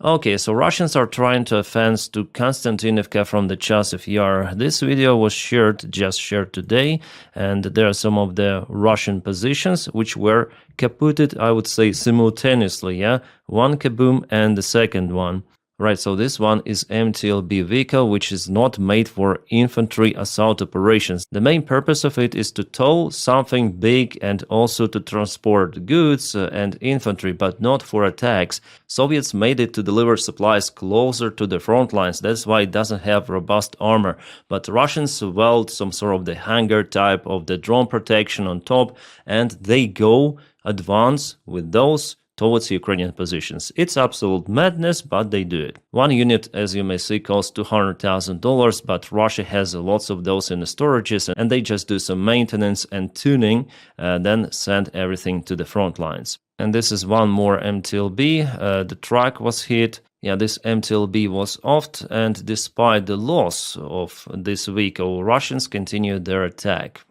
Okay, so Russians are trying to advance to Konstantinovka from the Chasiv Yar. This video was just shared today, and there are some of the Russian positions which were kaputted, I would say, simultaneously, yeah? One kaboom and the second one. Right, so this one is MTLB vehicle, which is not made for infantry assault operations. The main purpose of it is to tow something big and also to transport goods and infantry, but not for attacks. Soviets made it to deliver supplies closer to the front lines. That's why it doesn't have robust armor. But Russians weld some sort of the hangar type of the drone protection on top, and they go advance with those towards Ukrainian positions. It's absolute madness, but they do it. One unit, as you may see, costs $200,000, but Russia has lots of those in the storages, and they just do some maintenance and tuning, then send everything to the front lines. And this is one more MTLB. The truck was hit. Yeah, this MTLB was offed, and despite the loss of this vehicle, Russians continued their attack.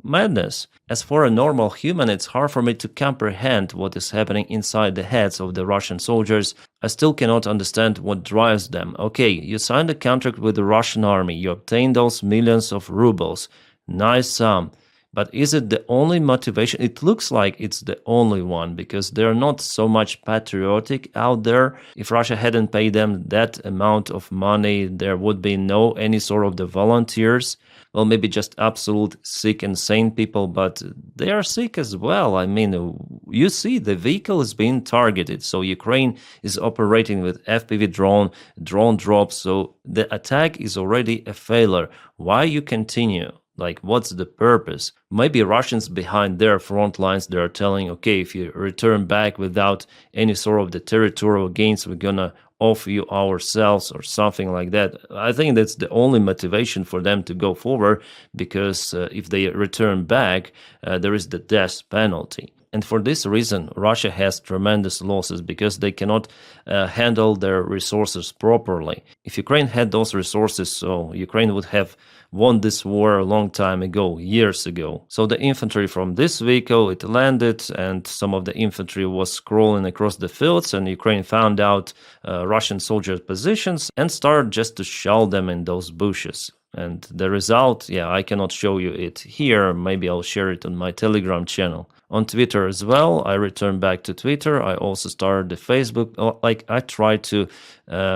Madness. As for a normal human, it's hard for me to comprehend what is happening inside the heads of the Russian soldiers. I still cannot understand what drives them. Okay, you signed a contract with the Russian army, you obtained those millions of rubles. Nice sum. But is it the only motivation? It looks like it's the only one, because they're not so much patriotic out there. If Russia hadn't paid them that amount of money, there would be no any sort of the volunteers. Well, maybe just absolute sick, insane people, but they are sick as well. I mean, you see, the vehicle is being targeted. So Ukraine is operating with FPV drone drops. So the attack is already a failure. Why you continue? Like, what's the purpose? Maybe Russians behind their front lines, they are telling, okay, if you return back without any sort of the territorial gains, we're gonna offer you ourselves or something like that. I think that's the only motivation for them to go forward, because if they return back, there is the death penalty. And for this reason, Russia has tremendous losses, because they cannot handle their resources properly. If Ukraine had those resources, so Ukraine would have won this war a long time ago, years ago. So the infantry from this vehicle, it landed, and some of the infantry was crawling across the fields, and Ukraine found out Russian soldiers' positions and started just to shell them in those bushes. And the result, yeah, I cannot show you it here. Maybe I'll share it on my Telegram channel. On Twitter as well, I returned back to Twitter. I also started the Facebook. Like, I try to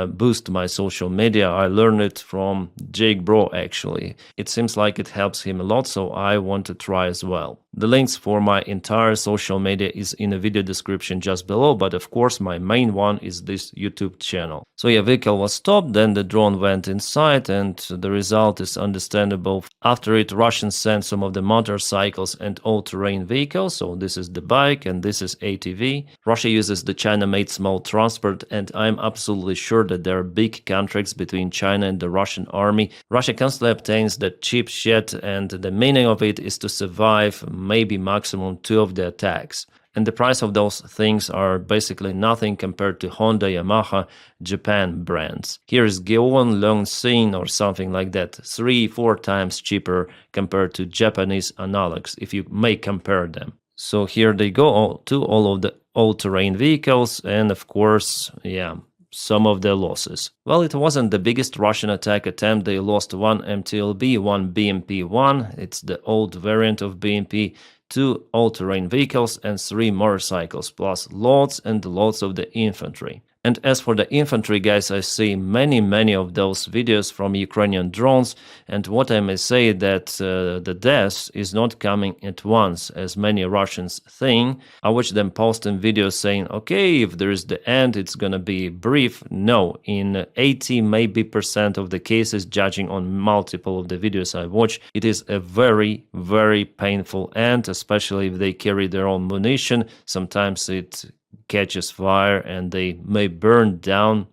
boost my social media. I learned it from Jake Bro, actually. It seems like it helps him a lot, so I want to try as well. The links for my entire social media is in the video description just below, but of course my main one is this YouTube channel. So yeah, vehicle was stopped, then the drone went inside, and the result is understandable. After it, Russians sent some of the motorcycles and all-terrain vehicles. So this is the bike and this is ATV. Russia uses the China-made small transport, and I'm absolutely sure that there are big contracts between China and the Russian army. Russia constantly obtains the cheap shit, and the meaning of it is to survive maybe maximum 2 of the attacks. And the price of those things are basically nothing compared to Honda, Yamaha, Japan brands. Here is Geon Longsin or something like that, 3-4 times cheaper compared to Japanese analogs, if you may compare them. So here they go, to all of the all-terrain vehicles, and of course, yeah, some of their losses. Well, it wasn't the biggest Russian attack attempt. They lost 1 MTLB, 1 BMP-1, it's the old variant of BMP, 2 all-terrain vehicles, and 3 motorcycles, plus loads and loads of the infantry. And as for the infantry, guys, I see many of those videos from Ukrainian drones, and what I may say that the death is not coming at once, as many Russians think. I watch them posting videos saying, okay, if there is the end, it's gonna be brief. No, in 80 maybe % of the cases, judging on multiple of the videos I watch, it is a very painful end, especially if they carry their own munition. Sometimes it catches fire and they may burn down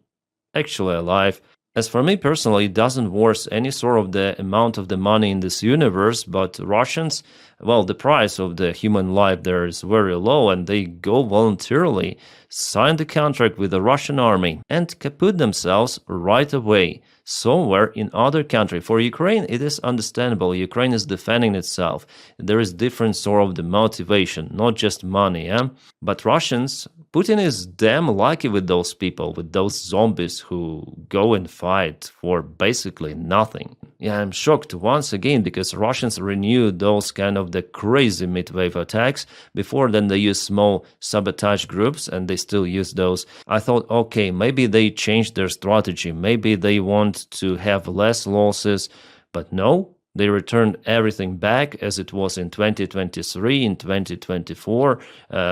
actually alive. As for me personally, it doesn't worth any sort of the amount of the money in this universe, but Russians, well, the price of the human life there is very low, and they go voluntarily, sign the contract with the Russian army, and kaput themselves right away, somewhere in other country. For Ukraine, it is understandable. Ukraine is defending itself. There is different sort of the motivation, not just money, yeah? But Russians, Putin is damn lucky with those people, with those zombies who go and fight for basically nothing. Yeah, I'm shocked once again because Russians renewed those kind of the crazy midwave attacks. Before then they used small sabotage groups and they still use those. I thought, okay, maybe they changed their strategy. Maybe they want to have less losses, but no. They returned everything back as it was in 2023, in 2024.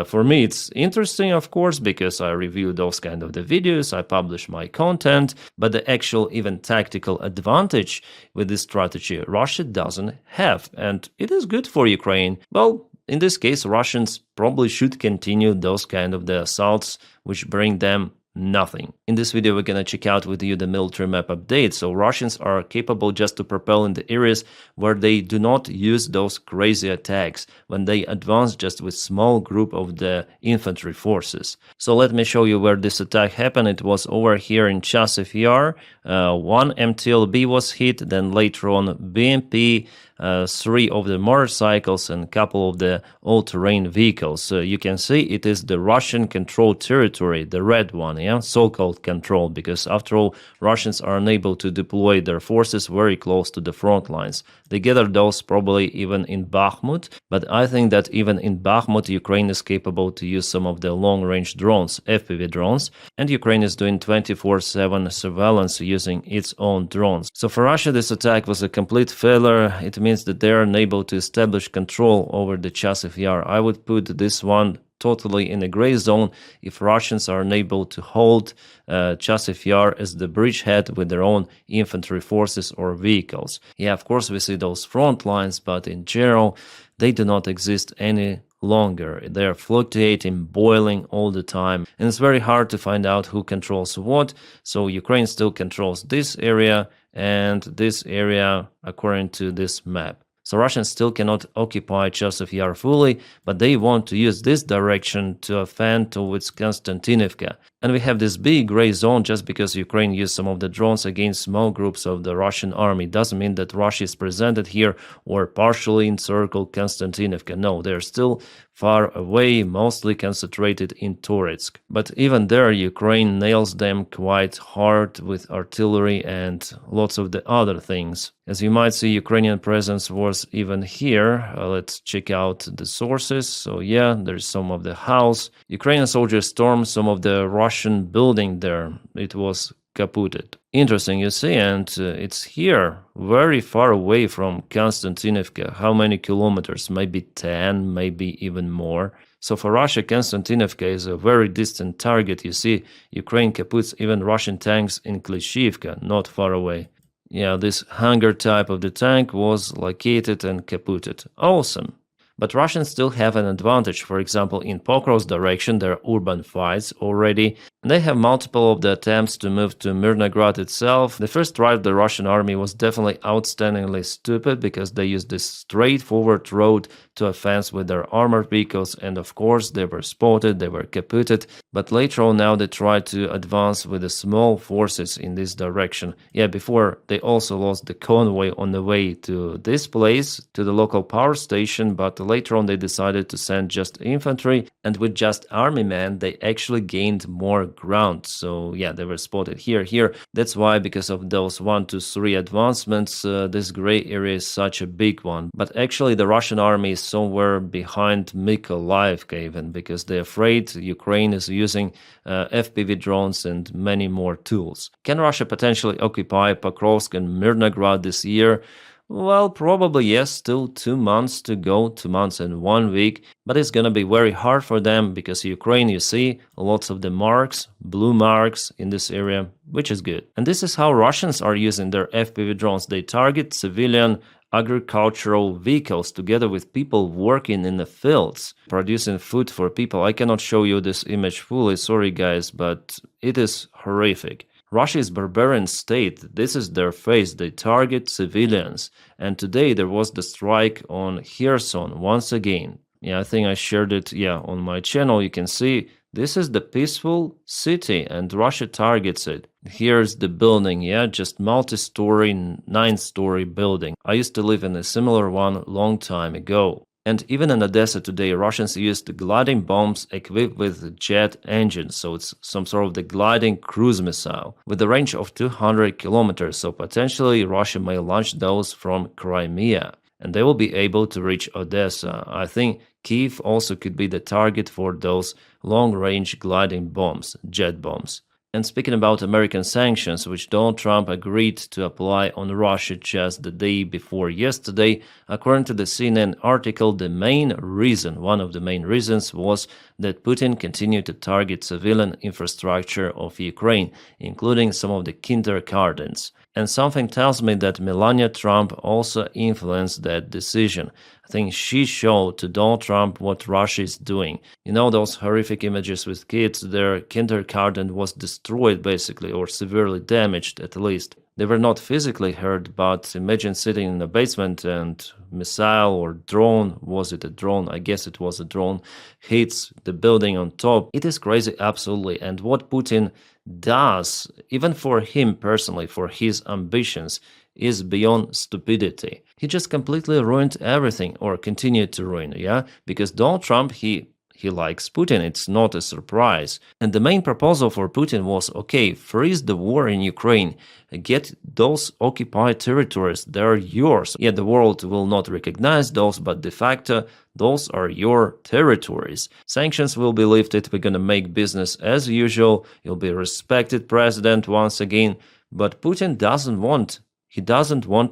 For me, it's interesting, of course, because I review those kind of the videos, I publish my content, but the actual even tactical advantage with this strategy, Russia doesn't have. And it is good for Ukraine. Well, in this case, Russians probably should continue those kind of the assaults, which bring them nothing. In this video, we're gonna check out with you the military map update. So Russians are capable just to propel in the areas where they do not use those crazy attacks, when they advance just with small group of the infantry forces. So let me show you where this attack happened. It was over here in Chasiv Yar. One MTLB was hit, then later on BMP, 3 of the motorcycles and a couple of the all-terrain vehicles. You can see it is the Russian controlled territory, the red one, yeah, so-called control, because after all, Russians are unable to deploy their forces very close to the front lines. They gather those probably even in Bakhmut, but I think that even in Bakhmut, Ukraine is capable to use some of the long-range drones, FPV drones, and Ukraine is doing 24/7 surveillance using its own drones. So for Russia, this attack was a complete failure. It means that they are unable to establish control over the Chasiv Yar. I would put this one totally in a gray zone if Russians are unable to hold Chasiv Yar as the bridgehead with their own infantry forces or vehicles. Yeah, of course we see those front lines, but in general they do not exist any longer. They are fluctuating, boiling all the time, and it's very hard to find out who controls what. So Ukraine still controls this area and this area according to this map. So Russians still cannot occupy Chasiv Yar fully, but they want to use this direction to offend towards Konstantinivka. And we have this big gray zone. Just because Ukraine used some of the drones against small groups of the Russian army doesn't mean that Russia is presented here or partially encircled Konstantinivka. No, they're still far away, mostly concentrated in Toretsk. But even there, Ukraine nails them quite hard with artillery and lots of the other things. As you might see, Ukrainian presence was even here. Let's check out the sources. So yeah, there's some of the house. Ukrainian soldiers stormed some of the Russian building there. It was kaputted. Interesting, you see, and it's here, very far away from Konstantinivka. How many kilometers? Maybe 10, maybe even more. So for Russia, Konstantinivka is a very distant target. You see, Ukraine kaputs even Russian tanks in Klishivka, not far away. Yeah, this hangar type of the tank was located and kaputted. Awesome. But Russians still have an advantage. For example, in Pokrov's direction, there are urban fights already. They have multiple of the attempts to move to Mirnograd itself. The first drive of the Russian army was definitely outstandingly stupid because they used this straightforward road to advance with their armored vehicles, and of course they were spotted, they were kaputted. But later on now they tried to advance with the small forces in this direction. Yeah, before they also lost the convoy on the way to this place, to the local power station, but later on they decided to send just infantry, and with just army men they actually gained more ground. So yeah, they were spotted here. That's why, because of those 1, 2, 3 advancements, this gray area is such a big one. But actually the Russian army is somewhere behind Mykolaiv even, because they're afraid Ukraine is using FPV drones and many more tools. Can Russia potentially occupy Pokrovsk and Mirnograd this year? Well, probably yes, still 2 months to go, 2 months and 1 week, but it's gonna be very hard for them because Ukraine, you see, lots of the marks, blue marks in this area, which is good. And this is how Russians are using their FPV drones. They target civilian agricultural vehicles together with people working in the fields, producing food for people. I cannot show you this image fully, sorry guys, but it is horrific. Russia is barbarian state. This is their face. They target civilians. And today there was the strike on Kherson once again. Yeah, I think I shared it, on my channel. You can see this is the peaceful city and Russia targets it. Here's the building, just multi-story, 9-story building. I used to live in a similar one long time ago. And even in Odessa today, Russians used gliding bombs equipped with jet engines, so it's some sort of the gliding cruise missile with a range of 200 kilometers, so potentially Russia may launch those from Crimea, and they will be able to reach Odessa. I think Kyiv also could be the target for those long-range gliding bombs, jet bombs. And speaking about American sanctions, which Donald Trump agreed to apply on Russia just the day before yesterday, according to the CNN article, one of the main reasons was that Putin continued to target civilian infrastructure of Ukraine, including some of the kindergartens. And something tells me that Melania Trump also influenced that decision. I think she showed to Donald Trump what Russia is doing. You know those horrific images with kids, their kindergarten was destroyed basically, or severely damaged at least. They were not physically hurt, but imagine sitting in a basement and missile or drone, was it a drone? I guess it was a drone, hits the building on top. It is crazy, absolutely. And what Putin does, even for him personally, for his ambitions, is beyond stupidity. He just completely ruined everything, or continued to ruin, yeah? Because Donald Trump, he likes Putin, it's not a surprise. And the main proposal for Putin was, okay, freeze the war in Ukraine, get those occupied territories, they're yours. Yet the world will not recognize those, but de facto, those are your territories. Sanctions will be lifted, we're gonna make business as usual, you'll be a respected president once again, but Putin doesn't want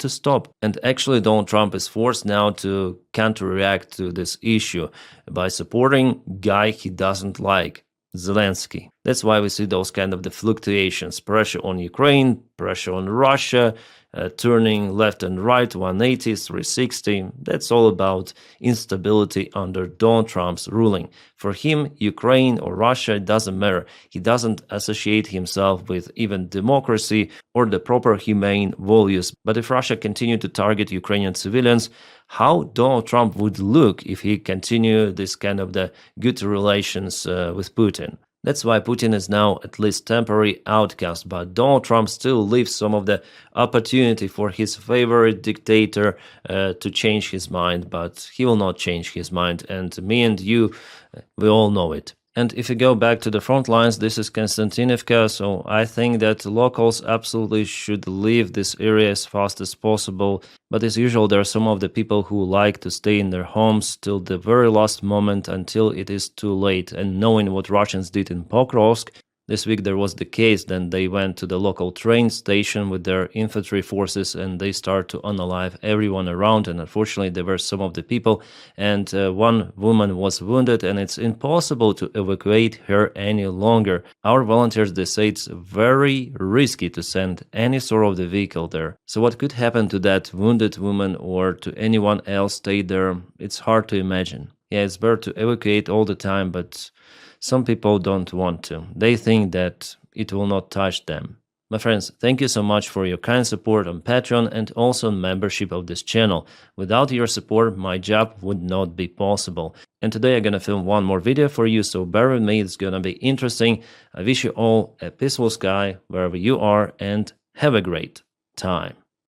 to stop. And actually, Donald Trump is forced now to counter-react to this issue by supporting guy he doesn't like, Zelensky. That's why we see those kind of the fluctuations, pressure on Ukraine, pressure on Russia, turning left and right, 180, 360. That's all about instability under Donald Trump's ruling. For him, Ukraine or Russia, it doesn't matter. He doesn't associate himself with even democracy or the proper humane values. But if Russia continued to target Ukrainian civilians, how Donald Trump would look if he continued this kind of the good relations with Putin? That's why Putin is now at least temporary outcast, but Donald Trump still leaves some of the opportunity for his favorite dictator to change his mind, but he will not change his mind, and me and you, we all know it. And if you go back to the front lines, this is Konstantinivka, so I think that locals absolutely should leave this area as fast as possible. But as usual, there are some of the people who like to stay in their homes till the very last moment until it is too late. And knowing what Russians did in Pokrovsk, this week there was the case, then they went to the local train station with their infantry forces and they start to unalive everyone around, and unfortunately there were some of the people, and one woman was wounded and it's impossible to evacuate her any longer. Our volunteers, they say it's very risky to send any sort of the vehicle there. So what could happen to that wounded woman or to anyone else stayed there, it's hard to imagine. Yeah, it's better to evacuate all the time, but some people don't want to. They think that it will not touch them. My friends, thank you so much for your kind support on Patreon and also membership of this channel. Without your support, my job would not be possible. And today I'm gonna film one more video for you, so bear with me, it's gonna be interesting. I wish you all a peaceful sky wherever you are and have a great time.